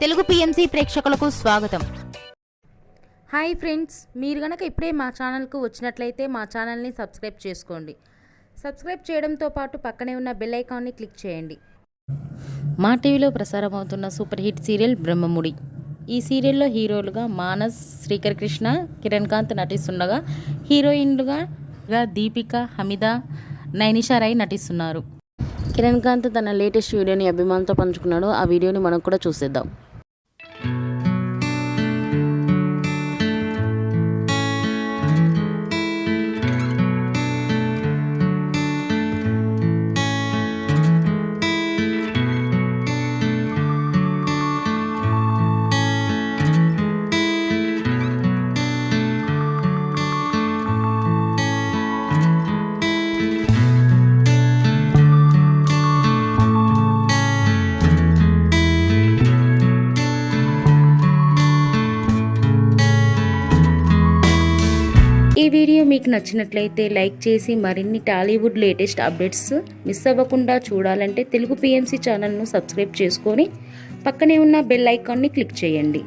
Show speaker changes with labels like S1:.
S1: Telugu PMC ప్రేక్షకులకు స్వాగతం.
S2: Hi friends, మీరు గనక ఇప్పుడే మా ఛానల్కు వచ్చినట్లయితే మా ఛానల్ని సబ్స్క్రైబ్ చేసుకోండి. సబ్స్క్రైబ్ చేయడంతో పాటు పక్కనే ఉన్న బెల్ ఐకాన్ని క్లిక్ చేయండి.
S3: మా టీవీలో ప్రసారం అవుతున్న సూపర్ హిట్ సీరియల్ బ్రహ్మముడి. ఈ సీరియల్లో హీరోలుగా మానస్, శ్రీకర్ కృష్ణ, కిరణ్ కాంత్ నటిస్తుండగా హీరోయిన్లుగా దీపిక, హమీద, నైనిషా రాయ్ నటిస్తున్నారు. కిరణ్ కాంత్ తన లేటెస్ట్ వీడియోని అభిమానులతో పంచుకున్నాడు. ఆ వీడియోని మనం కూడా చూసేద్దాం. ఈ వీడియో మీకు నచ్చినట్లయితే లైక్ చేసి మరిన్ని టాలీవుడ్ లేటెస్ట్ అప్డేట్స్ మిస్ అవ్వకుండా చూడాలంటే తెలుగు పిఎంసి ఛానల్ను సబ్స్క్రైబ్ చేసుకొని పక్కనే ఉన్న బెల్ ఐకాన్ని క్లిక్ చేయండి.